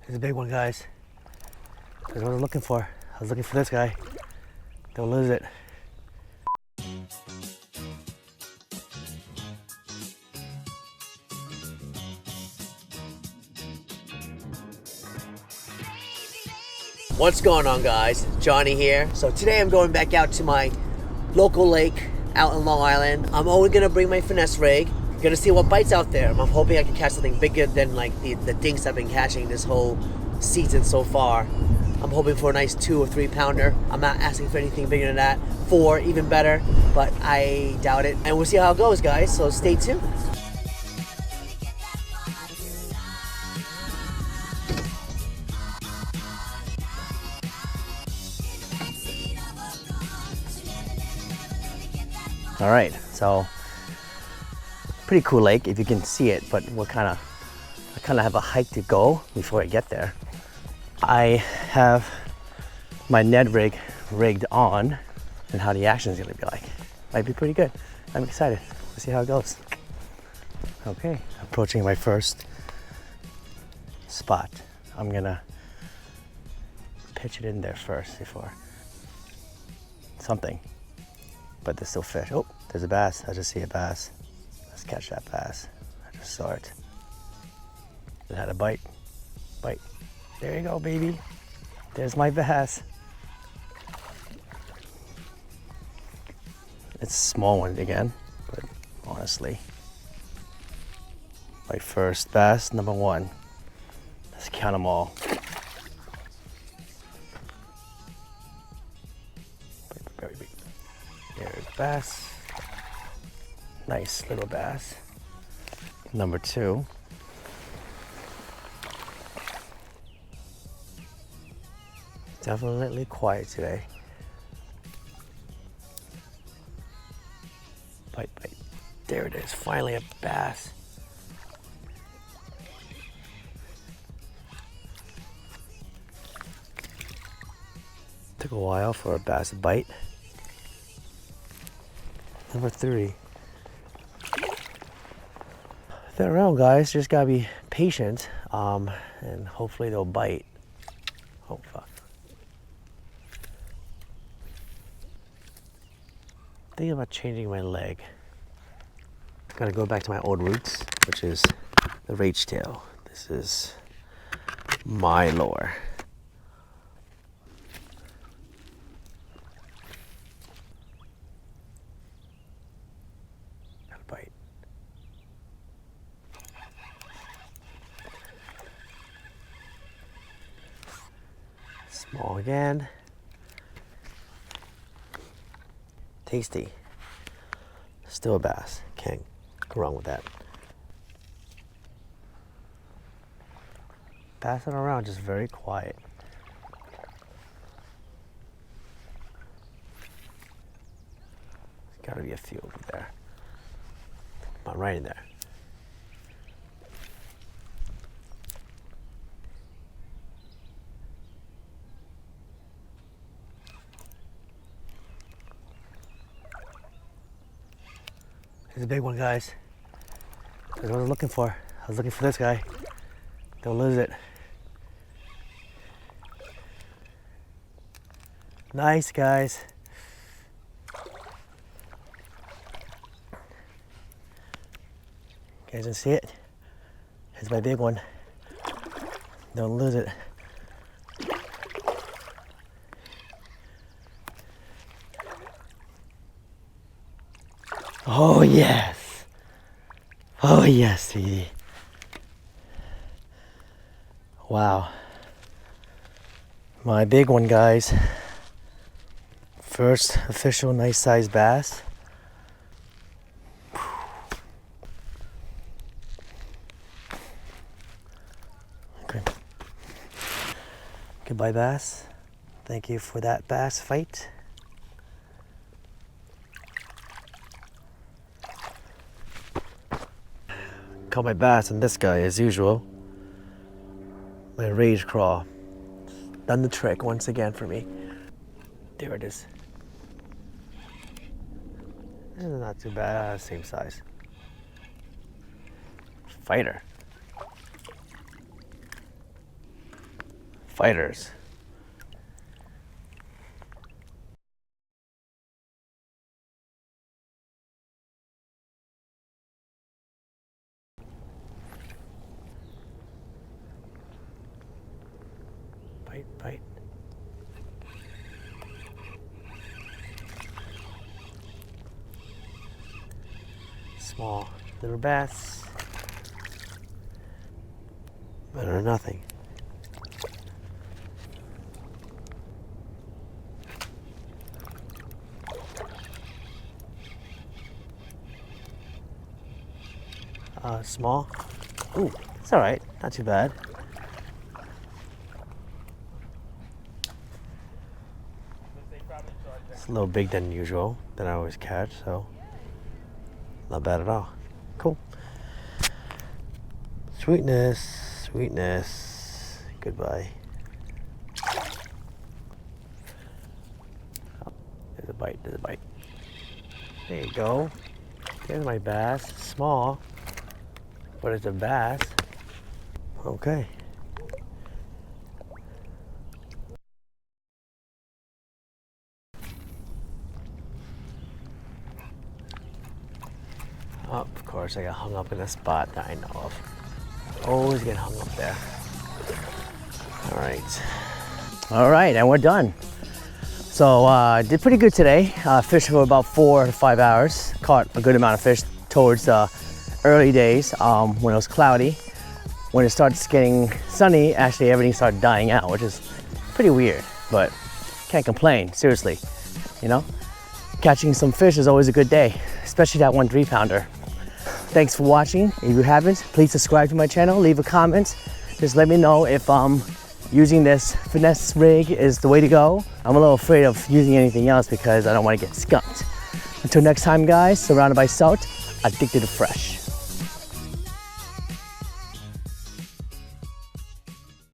It's a big one, guys. That's what I was looking for. I was looking for this guy. Don't lose it. What's going on, guys? Johnny here. So today I'm going back out to my local lake out in Long Island. I'm only gonna bring my finesse rig. Gonna see what bites out there. I'm hoping I can catch something bigger than like the dinks I've been catching this whole season so far. I'm hoping for a nice 2 or 3 pounder. I'm not asking for anything bigger than that. 4, even better, but I doubt it. And we'll see how it goes, guys, so stay tuned. All right, so pretty cool lake if you can see it, but I kind of have a hike to go before I get there. I have my Ned Rig rigged on, and how the action is gonna be like. Might be pretty good. I'm excited. We'll see how it goes. Okay, approaching my first spot. I'm gonna pitch it in there first before something. But there's still fish. Oh, there's a bass. I just see a bass. Let's catch that bass. I just saw it. It had a bite. Bite. There you go, baby. There's my bass. It's a small one again, but honestly, my first bass, number 1. Let's count them all. There's bass. Nice little bass. Number 2. Definitely quiet today. Bite, bite. There it is, finally a bass. Took a while for a bass to bite. Number 3. They're around, guys. Just gotta be patient, and hopefully they'll bite. Oh fuck! Thinking about changing my leg. Gotta go back to my old roots, which is the rage tail. This is my lure. Bite. Small again. Tasty. Still a bass. Can't go wrong with that. Passing around, just very quiet. There's gotta be a few over there. I'm right in there. It's a big one, guys. That's what I was looking for. I was looking for this guy. Don't lose it. Nice, guys. You guys can see it? Here's my big one. Don't lose it. Oh yes. Oh yes, sweetie. Wow. My big one, guys. First official nice sized bass. Okay. Goodbye, bass. Thank you for that bass fight. Caught my bass on this guy as usual. My rage crawl. Done the trick once again for me. There it is. This is not too bad, same size. Fighter. Fighters. Bite, bite. Small little bass. Better than nothing. Small. Ooh, it's all right. Not too bad. It's a little big than usual, than I always catch, so not bad at all. Cool. Sweetness, sweetness. Goodbye. Oh, there's a bite, there's a bite. There you go. There's my bass. Small, but it's a bass. Okay. Oh, of course, I got hung up in a spot that I know of. Always get hung up there. All right. All right, and we're done. So did pretty good today. Fished for about 4 to 5 hours. Caught a good amount of fish towards the early days when it was cloudy. When it starts getting sunny, actually everything started dying out, which is pretty weird, but can't complain, seriously. You know, catching some fish is always a good day, especially that 1 3-pounder. Thanks for watching. If you haven't, please subscribe to my channel, leave a comment. Just let me know if using this finesse rig is the way to go. I'm a little afraid of using anything else because I don't want to get skunked. Until next time, guys, surrounded by salt, addicted to fresh.